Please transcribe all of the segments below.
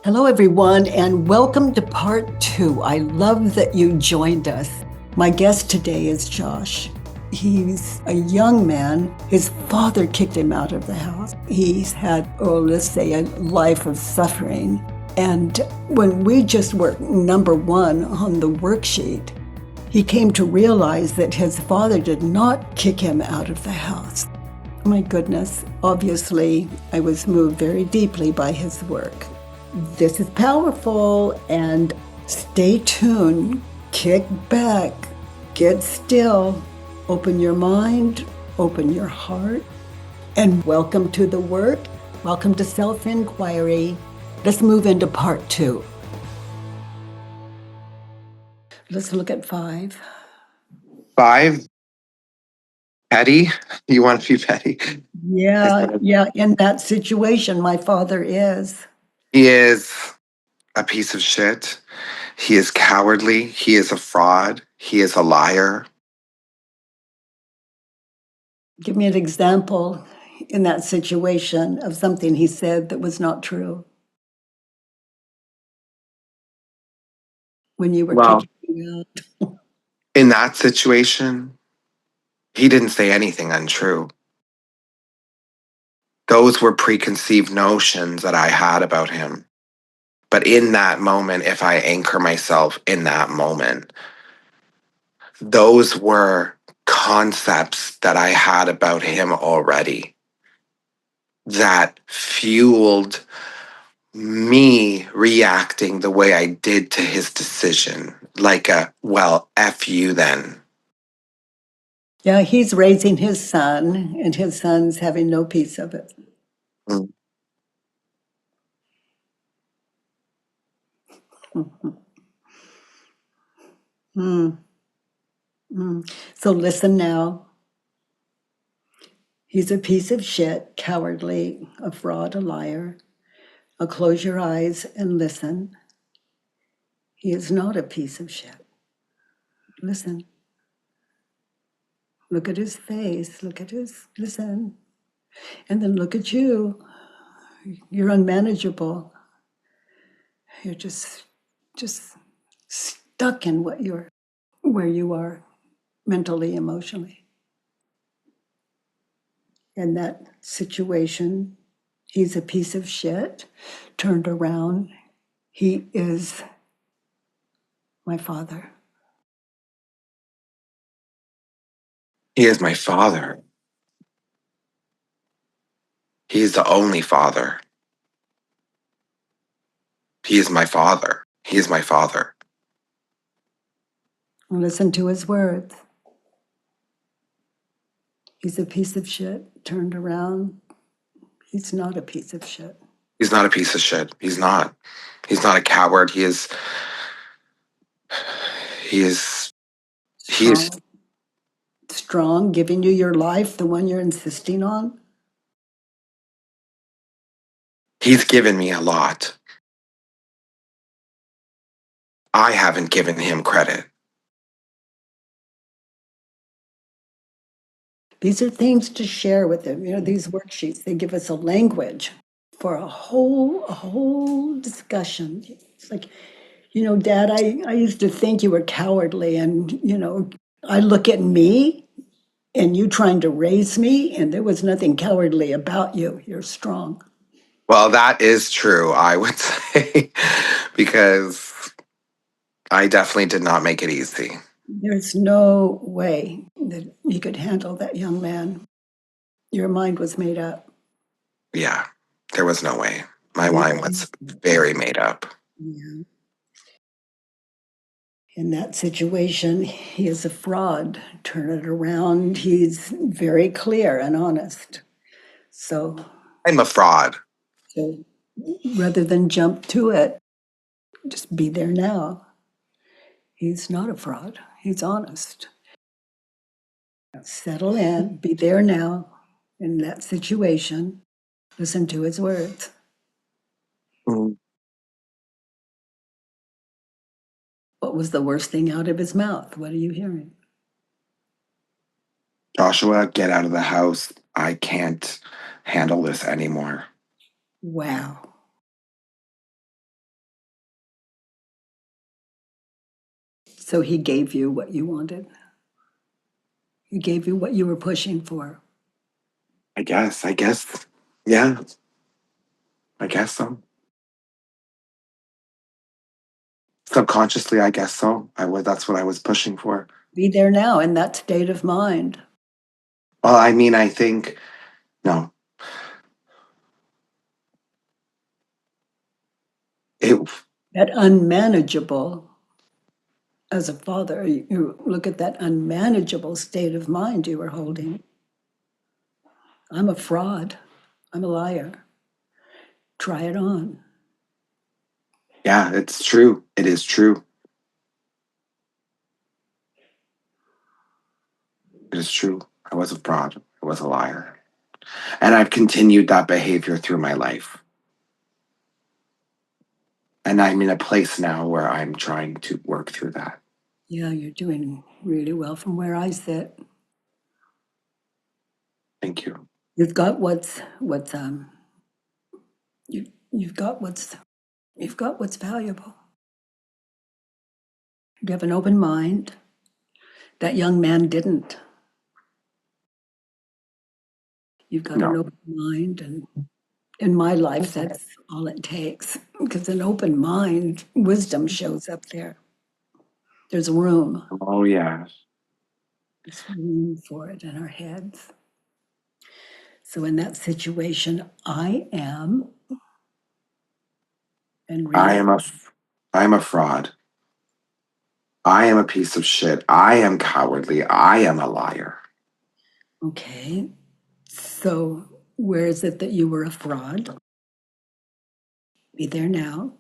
Hello, everyone, and welcome to part two. I love that you joined us. My guest today is Josh. He's a young man. His father kicked him out of the house. He's had, let's say, a life of suffering. And when we just worked number one on the worksheet, he came to realize that his father did not kick him out of the house. My goodness, obviously, I was moved very deeply by his work. This is powerful, and stay tuned, kick back, get still, open your mind, open your heart, and welcome to the work. Welcome to self-inquiry. Let's move into part two. Let's look at 5. 5. Petty? You want to be petty? Yeah, in that situation, my father is. He is a piece of shit. He is cowardly. He is a fraud. He is a liar. Give me an example in that situation of something he said that was not true. When you were Well, kicking out. in that situation, he didn't say anything untrue. Those were preconceived notions that I had about him. But in that moment, if I anchor myself in that moment, those were concepts that I had about him already that fueled me reacting the way I did to his decision, like well, F you then. Yeah, he's raising his son, and his son's having no piece of it. Mm. Mm, mm. So listen now. He's a piece of shit, cowardly, a fraud, a liar. Now close your eyes and listen. He is not a piece of shit. Listen. Look at his face. Listen. And then look at you. You're unmanageable. You're just stuck in where you are mentally, emotionally. In that situation, he's a piece of shit, turned around. He is my father. He is my father. He is the only father. He is my father. He is my father. Listen to his words. He's a piece of shit, turned around. He's not a piece of shit. He's not a piece of shit. He's not. He's not a coward. He is. He is. He is. Strong, strong, giving you your life, the one you're insisting on. He's given me a lot. I haven't given him credit. These are things to share with him. These worksheets, they give us a language for a whole discussion. It's like, Dad, I used to think you were cowardly, and, I look at me and you trying to raise me, and there was nothing cowardly about you. You're strong. Well, that is true, I would say, because I definitely did not make it easy. There's no way that you could handle that young man. Your mind was made up. Yeah, there was no way. My Yeah. mind was very made up. Yeah. In that situation, he is a fraud. Turn it around. He's very clear and honest. So, I'm a fraud. so rather than jump to it, just be there now. He's not a fraud. He's honest. Settle in, be there now in that situation. Listen to his words. Mm. What was the worst thing out of his mouth? What are you hearing? Joshua, get out of the house. I can't handle this anymore. Wow. So he gave you what you wanted. He gave you what you were pushing for. I guess, yeah, I guess so. Subconsciously, I guess so. That's what I was pushing for. Be there now in that state of mind. Well, I mean, I think, no, it, That unmanageable, as a father, you look at that unmanageable state of mind you were holding. I'm a fraud. I'm a liar. Try it on. yeah, it's true. It is true. It is true. I was a fraud. I was a liar. And I've continued that behavior through my life. And I'm in a place now where I'm trying to work through that. Yeah, you're doing really well from where I sit. Thank you. You've got what's you've got what's valuable. You have an open mind. That young man didn't. You've got an No. open mind, and in my life, that's all it takes. Because an open mind, wisdom shows up there. There's room. Oh, yeah. There's room for it in our heads. So in that situation, I am, and I read am a, I am a fraud. I am a piece of shit. I am cowardly. I am a liar. okay. So where is it that you were a fraud? Be there now.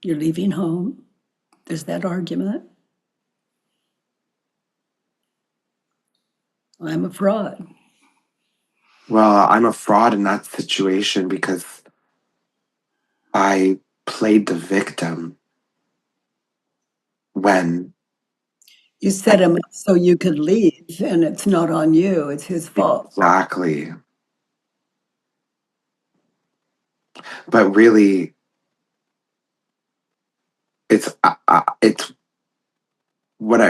You're leaving home. There's that argument. I'm a fraud. Well, I'm a fraud in that situation because I played the victim when You set him up so you could leave, and it's not on you, it's his fault. exactly. But really, it's what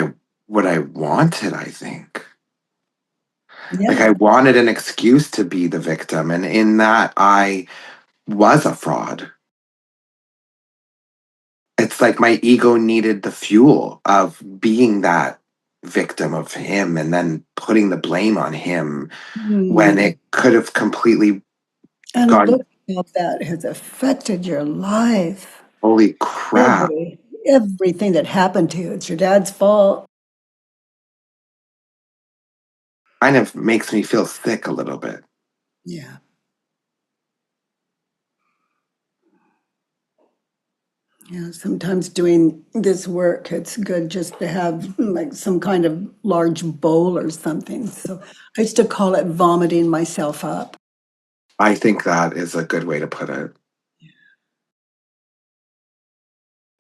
I wanted, I think. Like Yeah. I wanted an excuse to be the victim, and in that I was a fraud. It's like my ego needed the fuel of being that victim of him and then putting the blame on him when Hmm. it could have completely And gone, look how that has affected your life. holy crap. Everything that happened to you, it's your dad's fault. Kind of makes me feel sick a little bit. Yeah. Yeah. Sometimes doing this work, it's good just to have like some kind of large bowl or something. So I used to call it vomiting myself up. I think that is a good way to put it.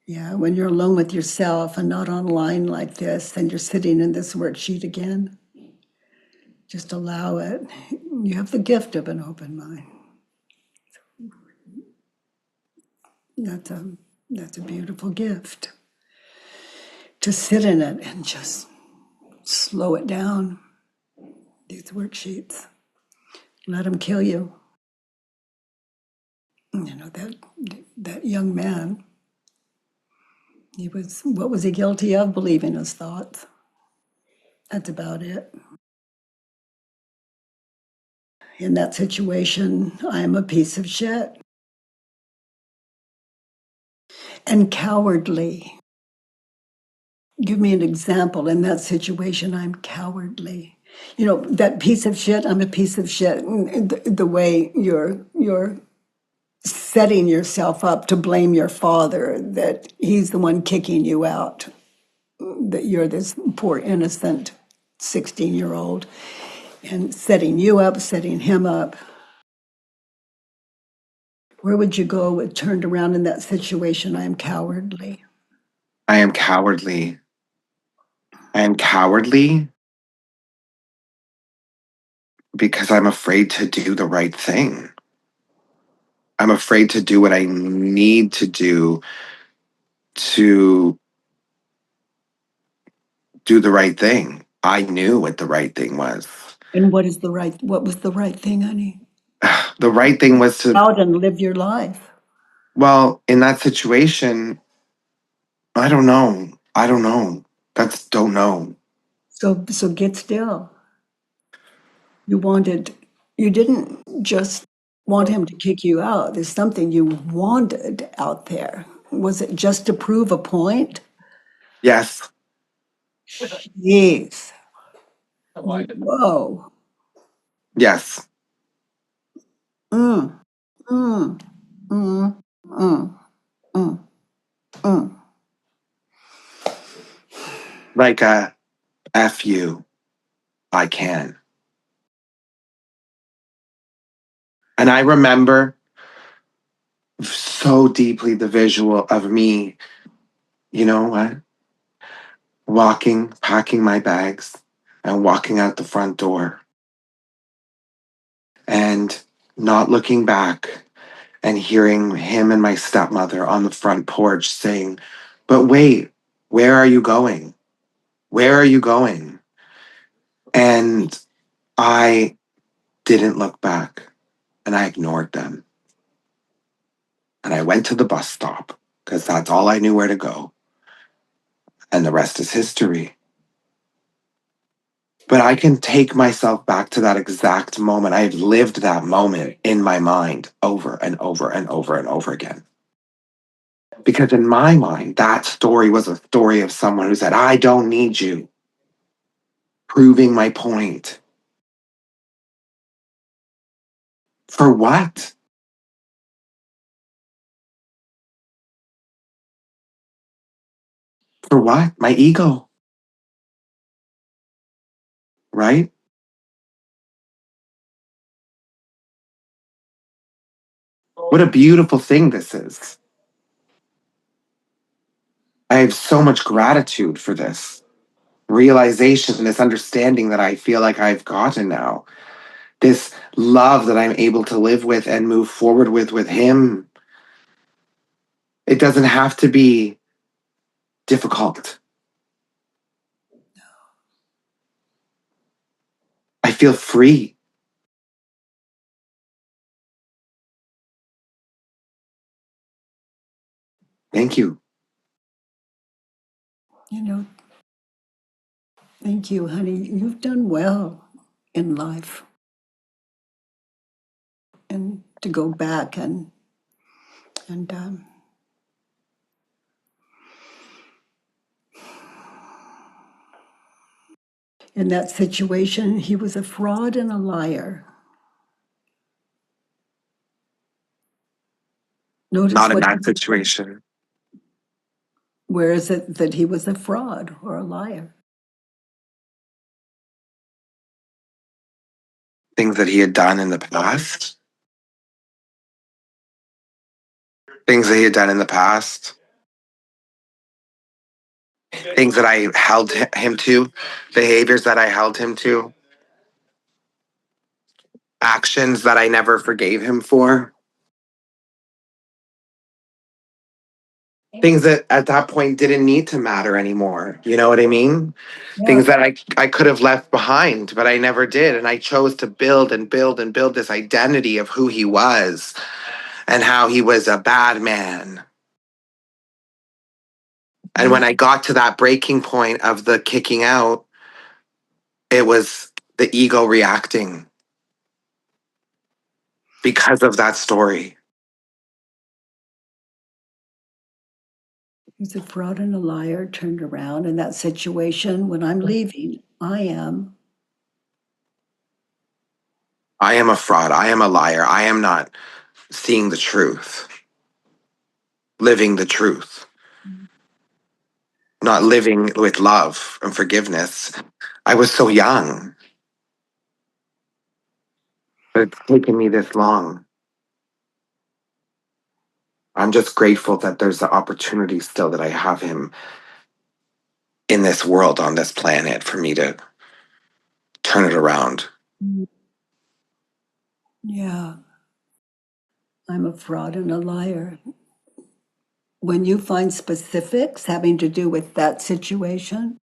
Yeah. When you're alone with yourself and not online like this, and you're sitting in this worksheet again, just allow it. You have the gift of an open mind. That's a that's a beautiful gift. To sit in it and just slow it down. These worksheets, let them kill you. You know that young man. He was what was he guilty of? Believing his thoughts. That's about it. In that situation, I am a piece of shit and cowardly. Give me an example. In that situation, I'm cowardly. You know that piece of shit. I'm a piece of shit. And the way you're setting yourself up to blame your father, that he's the one kicking you out, that you're this poor innocent 16-year-old, and setting you up, setting him up. Where would you go with turned around in that situation? I am cowardly. I am cowardly. I am cowardly because I'm afraid to do the right thing. I'm afraid to do what I need to do to do the right thing. I knew what the right thing was. And what was the right thing, honey? The right thing was to, Out and live your life. well, in that situation, I don't know. I don't know. That's don't know. So get still. You didn't just want him to kick you out. There's something you wanted out there. Was it just to prove a point? Yes. Yes. Whoa. Yes. Mm, mm, mm, mm, mm, mm. Like a F you, I can. And I remember so deeply the visual of me, you know what? Walking, packing my bags, and walking out the front door and not looking back and hearing him and my stepmother on the front porch saying, "But wait, where are you going? Where are you going?" And I didn't look back and I ignored them. And I went to the bus stop because that's all I knew where to go. And the rest is history. But I can take myself back to that exact moment. I've lived that moment in my mind over and over and over and over again. Because in my mind, that story was a story of someone who said, I don't need you, proving my point. For what? For what? My ego, right? What a beautiful thing this is. I have so much gratitude for this realization, this understanding that I feel like I've gotten now, this love that I'm able to live with and move forward with him. It doesn't have to be difficult. I feel free. Thank you. You know, thank you, honey. You've done well in life. And to go back and in that situation, he was a fraud and a liar. Notice Not in what, that situation. where is it that he was a fraud or a liar? Things that he had done in the past. Things that he had done in the past. Things that I held him to. Behaviors that I held him to. Actions that I never forgave him for. Things that at that point didn't need to matter anymore. You know what I mean? Yeah. Things that I could have left behind, but I never did. And I chose to build and build and build this identity of who he was and how he was a bad man. And when I got to that breaking point of the kicking out, it was the ego reacting because of that story. He's a fraud and a liar turned around in that situation. When I'm leaving, I am. I am a fraud. I am a liar. I am not seeing the truth, living the truth, not living with love and forgiveness. I was so young, but it's taken me this long. I'm just grateful that there's the opportunity still that I have him in this world, on this planet, for me to turn it around. Yeah, I'm a fraud and a liar. When you find specifics having to do with that situation,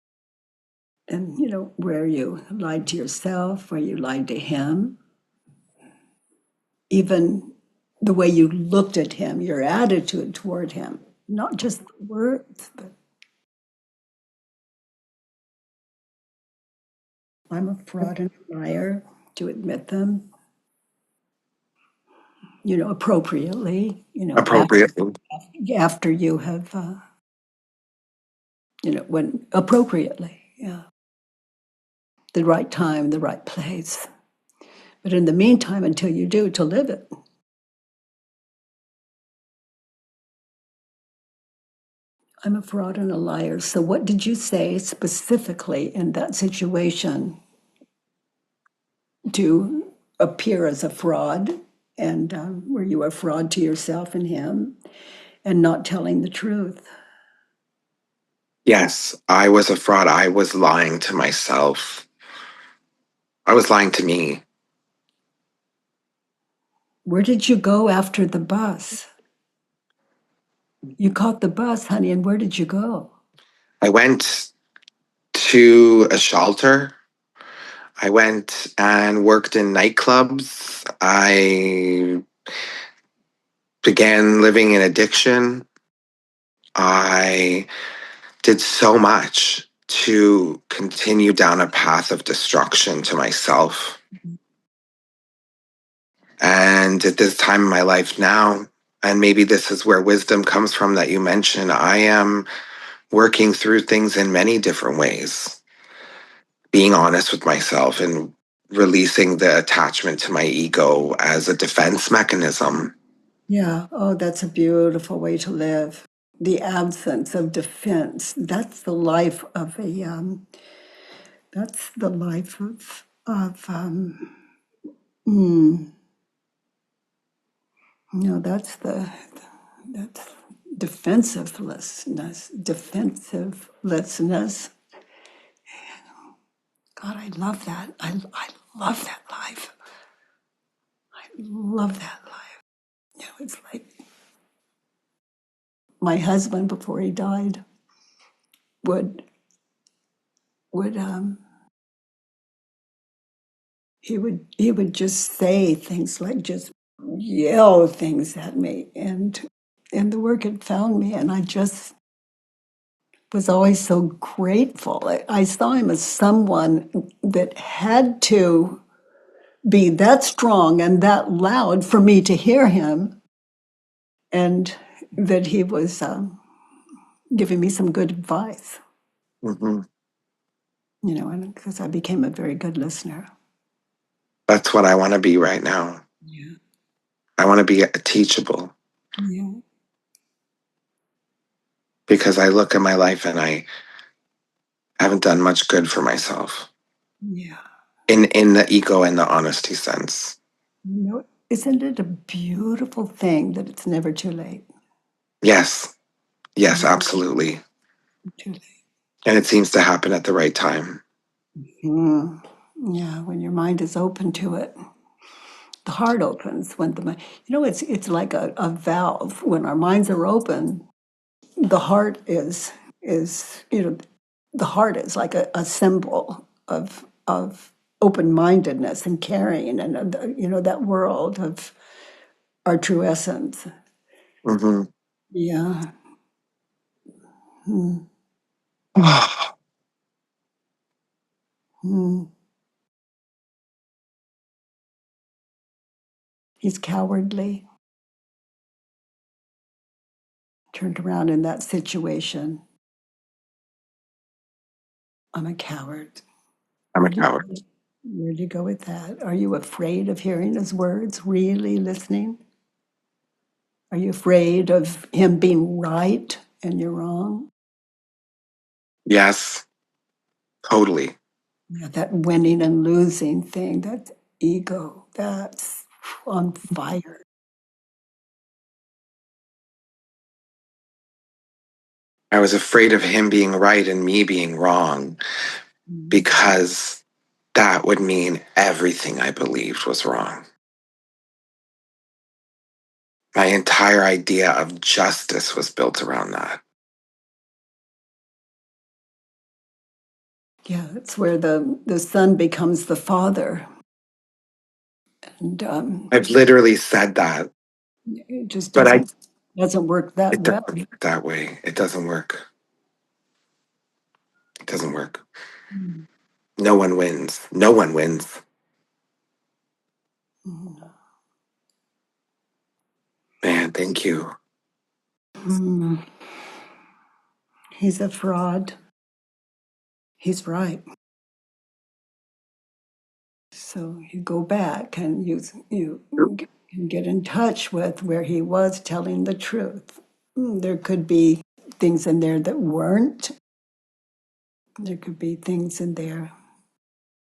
And, where you lied to yourself, where you lied to him, even the way you looked at him, your attitude toward him, not just the words, but I'm a fraud and a liar, to admit them, appropriately, appropriately. after you have, when appropriately, yeah, the right time, the right place. But in the meantime, until you do, to live it. I'm a fraud and a liar. So, what did you say specifically in that situation to appear as a fraud? And were you a fraud to yourself and him and not telling the truth? Yes, I was a fraud. I was lying to myself. I was lying to me. Where did you go after the bus? You caught the bus, honey, and where did you go? I went to a shelter. I went and worked in nightclubs. I began living in addiction. I did so much to continue down a path of destruction to myself. And at this time in my life now, and maybe this is where wisdom comes from that you mentioned, I am working through things in many different ways, being honest with myself and releasing the attachment to my ego as a defense mechanism. Yeah. Oh, that's a beautiful way to live. The absence of defense. That's the life of a. That's the life of. Mm, that's defensivelessness. Defensivelessness. God, I love that. I love that life. I love that life. It's like my husband before he died would would he would just say things like just yell things at me, and the work had found me, and I just was always so grateful. I saw him as someone that had to be that strong and that loud for me to hear him, and that he was giving me some good advice, Hmm. and because I became a very good listener. That's what I want to be right now. Yeah. I want to be teachable Yeah. because I look at my life and I haven't done much good for myself Yeah. in the ego and the honesty sense. Isn't it a beautiful thing that it's never too late? Yes, yes, Never absolutely. too late. And it seems to happen at the right time. Mm. Yeah, when your mind is open to it, the heart opens. When the mind, it's like a valve. When our minds are open, the heart is the heart is like a symbol of open mindedness and caring, and that world of our true essence. Hmm. Yeah. Mm. Mm. He's cowardly. Turned around in that situation. I'm a coward. I'm a Where do coward. you, where do you go with that? Are you afraid of hearing his words? Really listening? Are you afraid of him being right and you're wrong? Yes, totally. Yeah, that winning and losing thing, that ego, that's on fire. I was afraid of him being right and me being wrong Mm. because that would mean everything I believed was wrong. My entire idea of justice was built around that. Yeah, it's where the son becomes the father. And I've literally said that, it just but I doesn't work that it well. doesn't work that way. It doesn't work. It doesn't work. Mm. No one wins. No one wins. Man, thank you. Mm. He's a fraud. He's right. So you go back and you can get in touch with where he was telling the truth. There could be things in there that weren't. There could be things in there.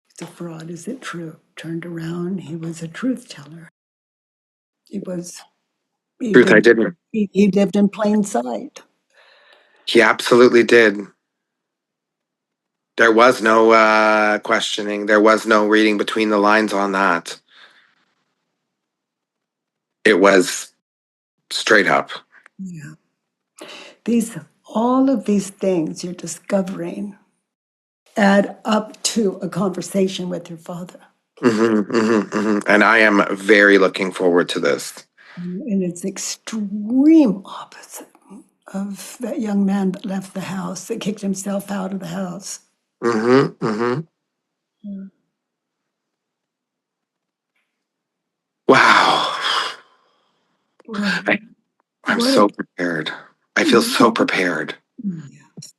He's a fraud. Is it true? Turned around, he was a truth teller. He was. He Truth, I did. didn't. He lived in plain sight. He absolutely did. There was no questioning. There was no reading between the lines on that. It was straight up. Yeah. All of these things you're discovering add up to a conversation with your father. And I am very looking forward to this. And it's extreme opposite of that young man that left the house, that kicked himself out of the house. Yeah. Wow. Boy, I, I'm what so prepared. I feel so prepared. yes.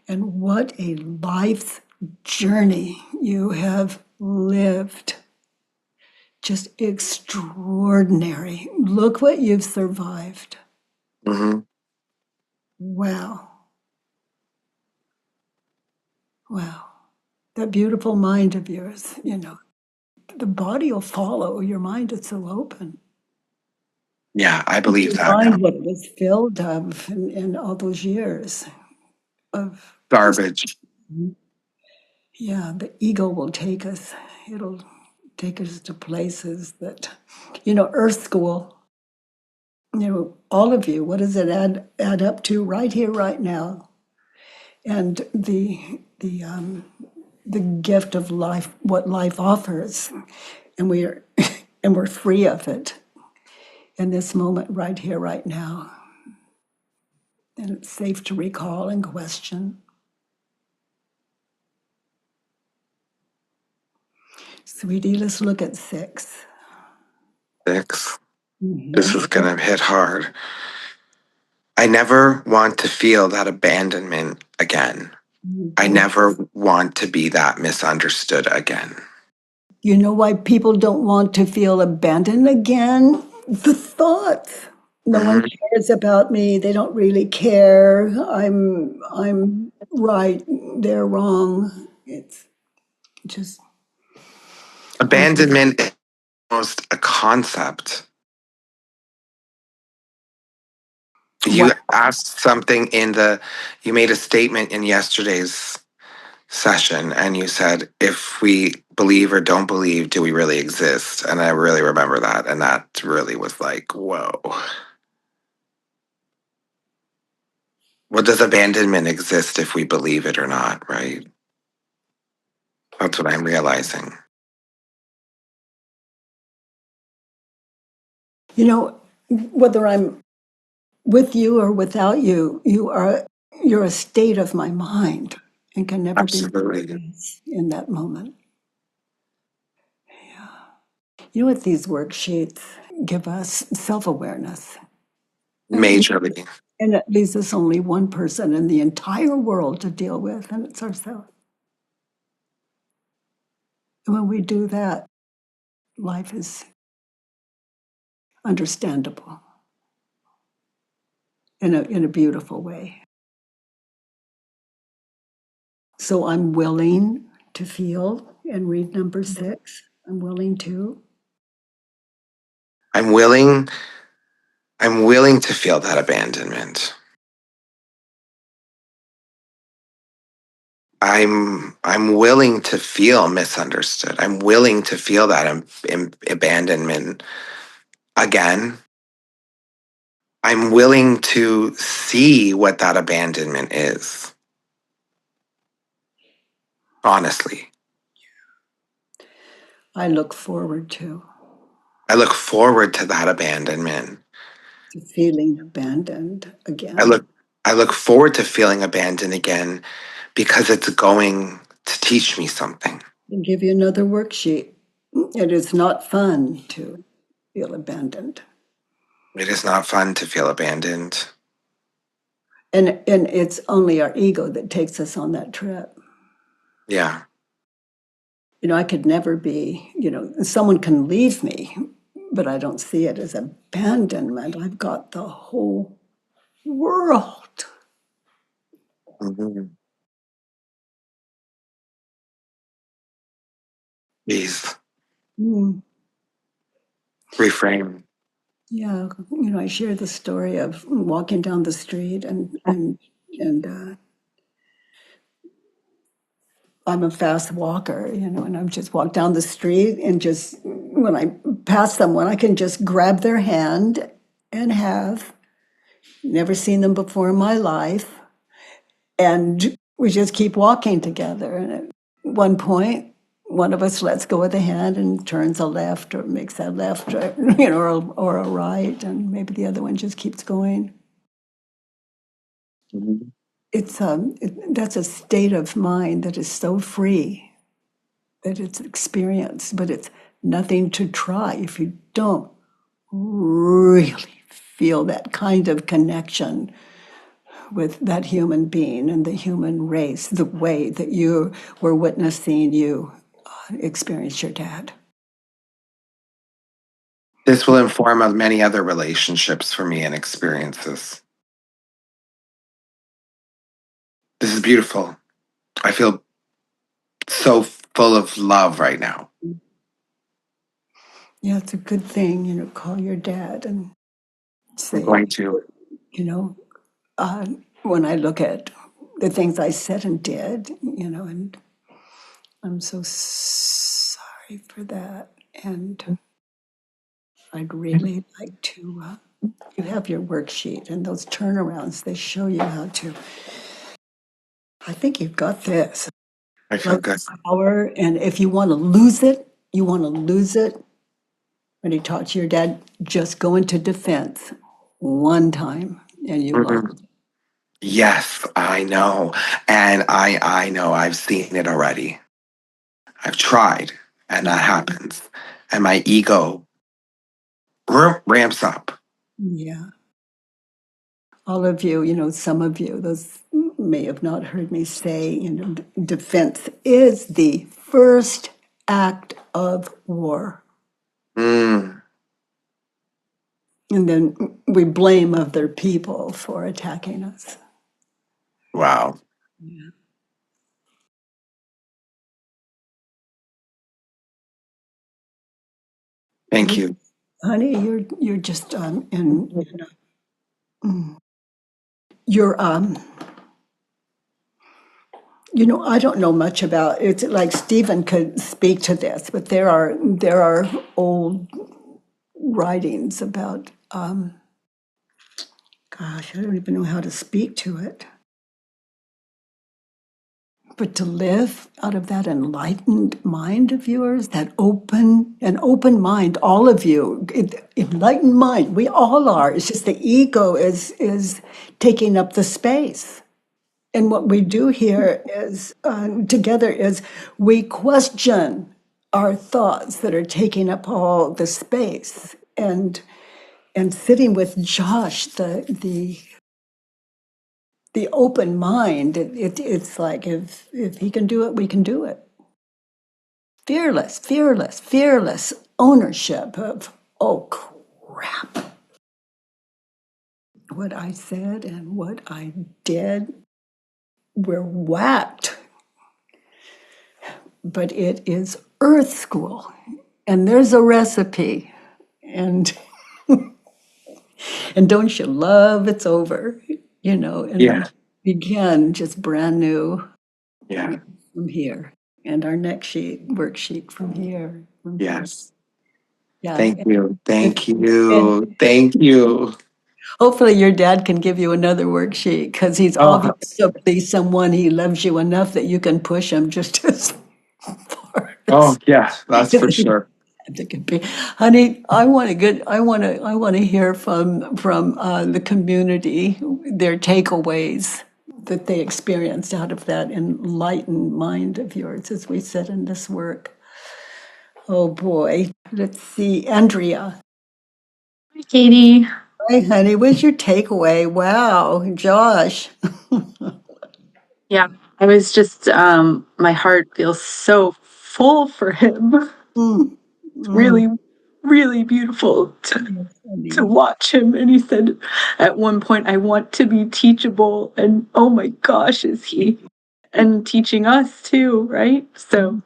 And what a life's journey you have lived. Just extraordinary. Look what you've survived. hmm Wow. Wow. That beautiful mind of yours, the body will follow. Your mind is so open. Yeah, I believe Your that now. mind, what it was filled of in all those years of just, Garbage. yeah, the ego will take us. It'll take us to places that, Earth School, all of you, what does it add up to right here, right now? And the gift of life, what life offers, and we're and we're free of it in this moment right here, right now. And it's safe to recall and question. Sweetie, let's look at 6. 6. This Mhm. is going to hit hard. I never want to feel that abandonment again. I Don't. never want to be that misunderstood again. You know why people don't want to feel abandoned again? The thoughts. No one hmm cares about me. They don't really care. I'm right. They're wrong. It's just Abandonment is almost a concept. wow. You asked something you made a statement in yesterday's session and you said, if we believe or don't believe, do we really exist? And I really remember that. And that really was like, whoa. What does abandonment exist if we believe it or not, right? That's what I'm realizing. Whether I'm with you or without you, you're a state of my mind and can never be Absolutely. in that moment. You know what these worksheets give us? Self-awareness. And, Majorly. and it leaves us only one person in the entire world to deal with, and it's ourselves. And when we do that, life is understandable in a beautiful way. So I'm willing to feel and read number 6. I'm willing to. I'm willing I'm willing to feel that abandonment. I'm willing to feel misunderstood. I'm willing to feel that abandonment again. I'm willing to see what that abandonment is. honestly. I look forward I look forward to that abandonment. to feeling abandoned I again. look I look forward to feeling abandoned again because it's going to teach me something. I'll give you another worksheet. It is not fun to feel abandoned. It is not fun to feel abandoned. And it's only our ego that takes us on that trip. Yeah. I could never be, someone can leave me, but I don't see it as abandonment. I've got the whole world. Mhm. Please Mm, reframe. yeah, I share the story of walking down the street and I'm a fast walker, and I've just walked down the street and just when I pass someone, I can just grab their hand and have never seen them before in my life. And we just keep walking together. And at one point, one of us lets go of the hand and turns a left or makes a left, or, or a right, and maybe the other one just keeps going. Mhm. That's a state of mind that is so free that it's experienced, but it's nothing to try if you don't really feel that kind of connection with that human being and the human race, the way that you were witnessing you experience your dad. This will inform of many other relationships for me and experiences. This is beautiful. I feel so full of love right now. Yeah, it's a good thing, call your dad and I'm say, going to. you know, uh, when I look at the things I said and did, and I'm so sorry for that. And I'd really like to, you have your worksheet and those turnarounds, they show you how to. I think you've got this. I feel Love good. is power. And if you want to lose it, you want to lose it. When you talk to your dad, just go into defense one time and you lost. Mhm. Yes, I know. And I know I've seen it already. I've tried, and that happens. And my ego ramps up. Yeah. All of you, some of you, those may have not heard me say, defense is the first act of war. Mm, And then we blame other people for attacking us. wow. Yeah. Thank You're, you. honey, you're just you're I don't know much about it's like Stephen could speak to this, but there are old writings about gosh, I don't even know how to speak to it. But to live out of that enlightened mind of yours, an open mind, all of you, enlightened mind, we all are. It's just the ego is taking up the space. And what we do here is together is we question our thoughts that are taking up all the space, and sitting with Josh, the open mind. It's like if he can do it, we can do it. Fearless, fearless, fearless ownership of oh crap, what I said and what I did. We're whacked, but it is Earth School. And there's a recipe. And and don't you love it's over, and we Yeah. begin just brand new Yeah. from here. And our next worksheet from here, from here. Yes. Yeah. Thank you. And, Thank and you. Thank you. Hopefully your dad can give you another worksheet because he's Oh, obviously someone, he loves you enough that you can push him just as far oh as yeah, that's for sure. it can be. Honey, I want to hear from the community, their takeaways that they experienced out of that enlightened mind of yours, as we said in this work. Oh boy. Let's see. Andrea. Hi, Katie. Hi, honey. What's your takeaway? Wow. Josh. Yeah, I was just, my heart feels so full for him. Mm, It's mm. really, really beautiful Yes, to honey. watch him. And he said at one point, I want to be teachable. And oh my gosh, is he? And teaching us too, right? So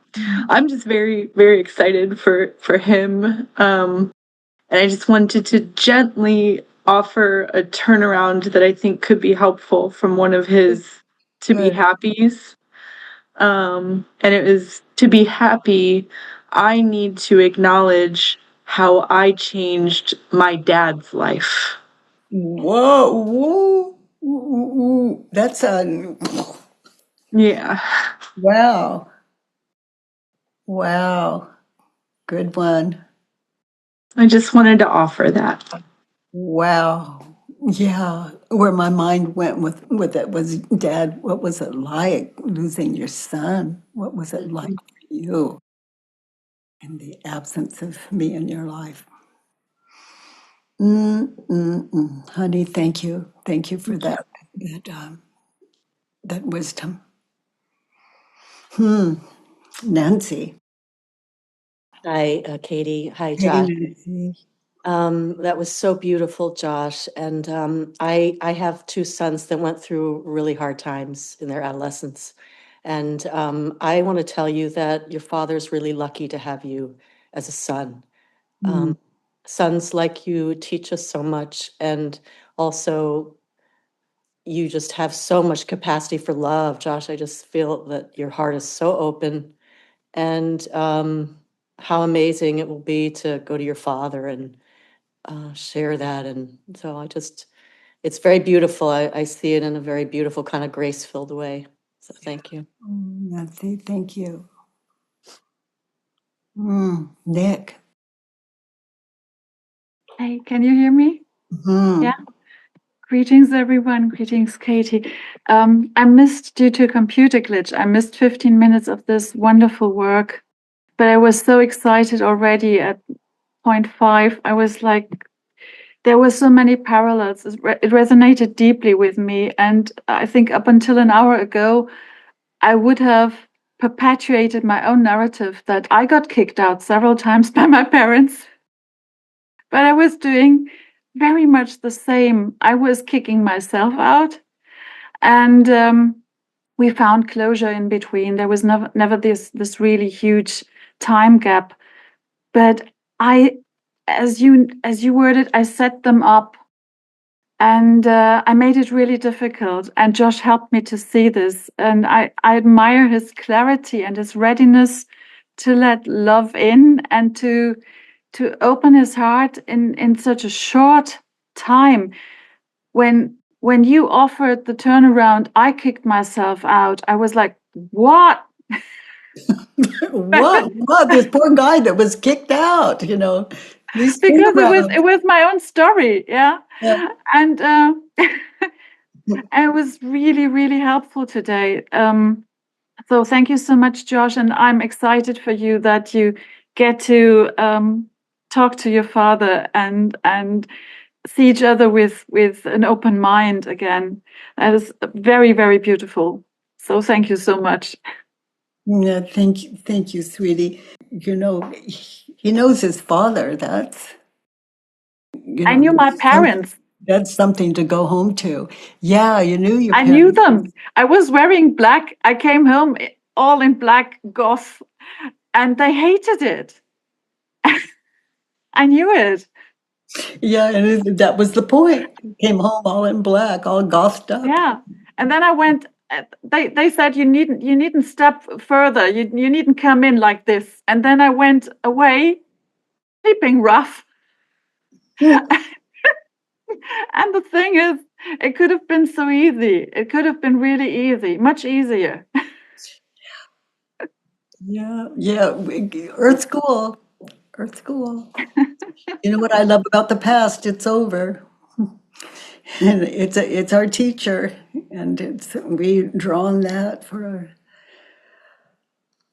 I'm just very, very excited for him. And I just wanted to gently offer a turnaround that I think could be helpful from one of his to be Good. happies. And it was to be happy, I need to acknowledge how I changed my dad's life. Whoa. Whoa. Ooh. That's a Yeah. wow. Wow. Good one. I just wanted to offer that. Wow. Yeah. Where my mind went with it was, Dad, what was it like losing your son? What was it like for you in the absence of me in your life? Honey, thank you. Thank you for that wisdom. Nancy. Hi, Katie. Hi, Hey, Josh. Nancy. That was so beautiful, Josh. And I have two sons that went through really hard times in their adolescence. And I want to tell you that your father's really lucky to have you as a son. Mm, Sons like you teach us so much. And also, you just have so much capacity for love, Josh. I just feel that your heart is so open. And how amazing it will be to go to your father and share that. And so it's very beautiful. I see it in a very beautiful, kind of grace filled way. So thank you. Nancy, thank you. Nick. Hey, can you hear me? Mm, Yeah. Greetings, everyone. Greetings, Katie. I missed, due to a computer glitch, I missed 15 minutes of this wonderful work, but I was so excited already at point 5. I was like, there were so many parallels. It resonated deeply with me. And I think up until an hour ago, I would have perpetuated my own narrative that I got kicked out several times by my parents. But I was doing very much the same. I was kicking myself out, and we found closure in between. There was never this really huge time gap. But I, as you worded, I set them up, and I made it really difficult. And Josh helped me to see this, and I admire his clarity and his readiness to let love in and to open his heart in such a short time. When you offered the turnaround, I kicked myself out. I was like, what? what? This poor guy that was kicked out, These Because it was turnarounds. it was my own story, yeah. Yeah. And and it was really, really helpful today. So thank you so much, Josh, and I'm excited for you that you get to talk to your father and see each other with an open mind again. That is very, very beautiful. So thank you so much. Yeah, thank you, sweetie. He knows his father. That's, I knew my some- parents. that's something to go home to. Yeah, you knew your I knew parents. them. I was wearing black. I came home all in black goth, and they hated it. I knew it. Yeah, and that was the point. Came home all in black, all gothed up. Yeah. And then I went. They said you needn't step further. You needn't come in like this. And then I went away, sleeping rough. And the thing is, it could have been so easy. It could have been really easy, much easier. Yeah. Earth School. Earth School. You know what I love about the past? It's over. And it's our teacher. And we draw on that for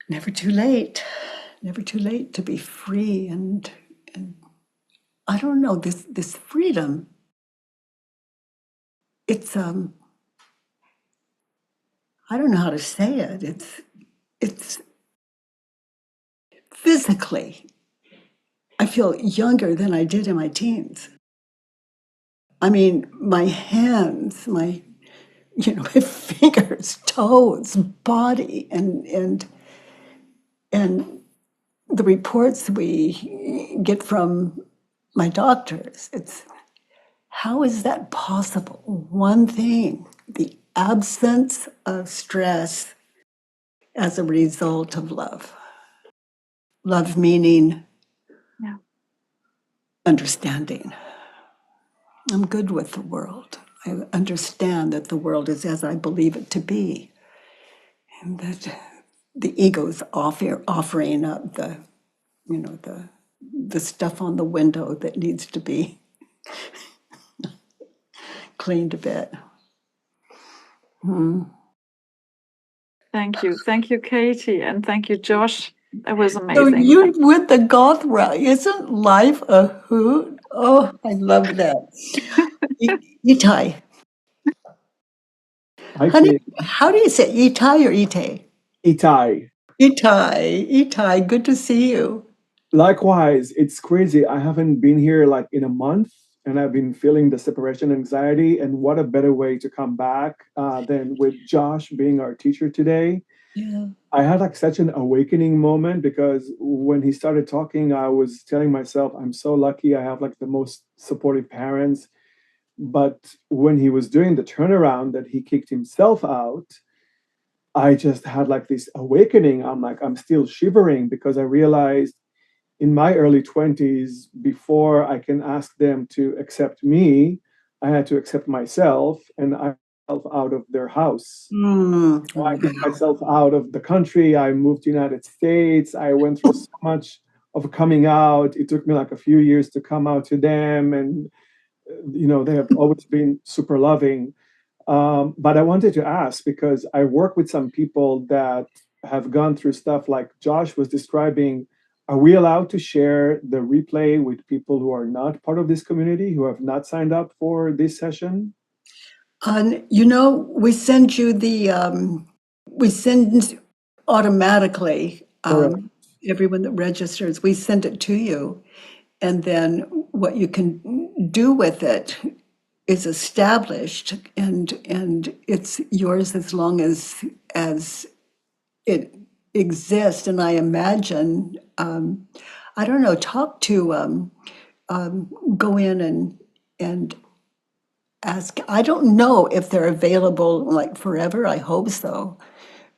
never too late. Never too late to be free and I don't know, this freedom. It's I don't know how to say it. It's physically, I feel younger than I did in my teens. I mean, my hands, my my fingers, toes, body, and the reports we get from my doctors. It's how is that possible? One thing, the absence of stress as a result of love. Love meaning Yeah. understanding. I'm good with the world. I understand that the world is as I believe it to be, and that the ego's offering up the stuff on the window that needs to be cleaned a bit. Thank you, Katie, and thank you, Josh. That was So amazing. you with the goth route, isn't life a hoot? Oh, I love that. Itai, Hi, honey, Kate. how do you say Itai or Ite? Itai. Itai, good to see you. Likewise, it's crazy. I haven't been here like in a month, and I've been feeling the separation anxiety. And what a better way to come back than with Josh being our teacher today. Yeah. I had like such an awakening moment because when he started talking, I was telling myself, I'm so lucky. I have like the most supportive parents. But when he was doing the turnaround that he kicked himself out, I just had like this awakening. I'm like, I'm still shivering because I realized in my early 20s, before I can ask them to accept me, I had to accept myself and I myself out of their house. So I kicked Wow. myself out of the country. I moved to the United States. I went through so much of coming out. It took me like a few years to come out to them. And, they have always been super loving. But I wanted to ask because I work with some people that have gone through stuff like Josh was describing. Are we allowed to share the replay with people who are not part of this community, who have not signed up for this session? We send you we send automatically, Correct. everyone that registers, we send it to you. And then what you can do with it is established and it's yours as long as it exists. And I imagine, I don't know, talk to, go in and ask. I don't know if they're available like forever. I hope so.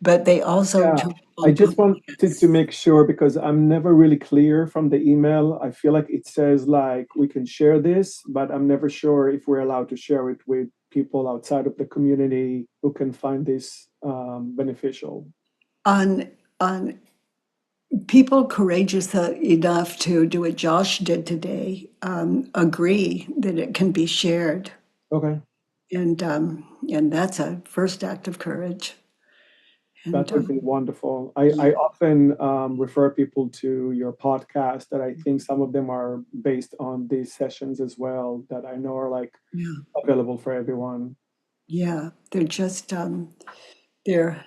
But they also Yeah. turn I on just wanted to podcasts. make sure because I'm never really clear from the email. I feel like it says like we can share this, but I'm never sure if we're allowed to share it with people outside of the community who can find this beneficial. On people courageous enough to do what Josh did today, agree that it can be shared, Okay. and that's a first act of courage. That And would be wonderful. I yeah, often refer people to your podcast that I think some of them are based on these sessions as well that I know are like yeah, available for everyone. yeah. They're just they're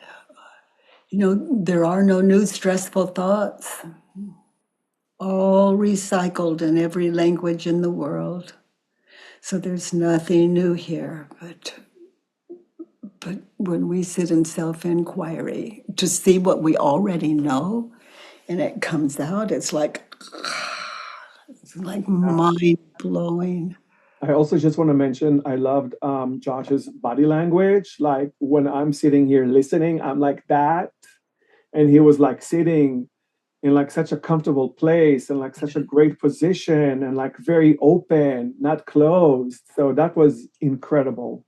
there are no new stressful thoughts. All recycled in every language in the world. So there's nothing new here, but when we sit in self-inquiry to see what we already know and it comes out, it's like mind blowing. I also just want to mention I loved Josh's body language. Like when I'm sitting here listening, I'm like that. And he was like sitting in like such a comfortable place and like such a great position and like very open, not closed. So that was incredible.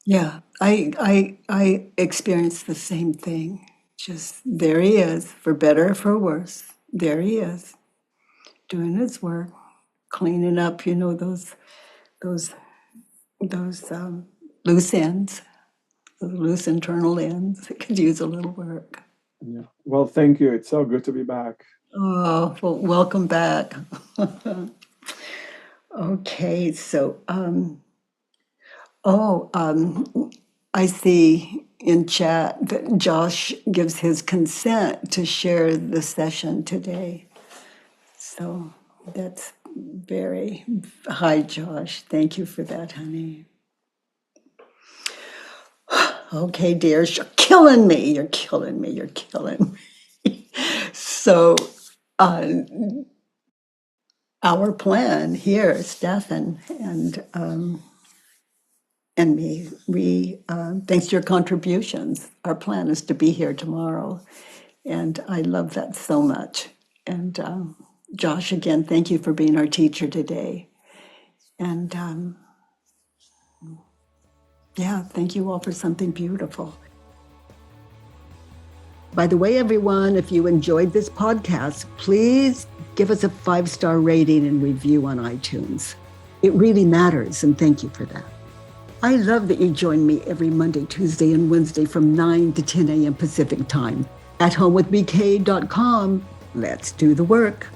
Yeah, I experienced the same thing. Just there he is, for better or for worse. There he is, doing his work, cleaning up, those loose ends, those loose internal ends. It could use a little work. Yeah. Well, thank you. It's so good to be back. Oh, well, welcome back. Okay, so I see in chat that Josh gives his consent to share the session today. So that's very, hi, Josh. Thank you for that, honey. Okay, dears, you're killing me. You're killing me. You're killing me. So, our plan here, Stefan and me, we, thanks to your contributions, our plan is to be here tomorrow. And I love that so much. And Josh, again, thank you for being our teacher today. And yeah, thank you all for something beautiful. By the way, everyone, if you enjoyed this podcast, please give us a 5-star rating and review on iTunes. It really matters, and thank you for that. I love that you join me every Monday, Tuesday, and Wednesday from 9 to 10 a.m. Pacific time at homewithbk.com. Let's do the work.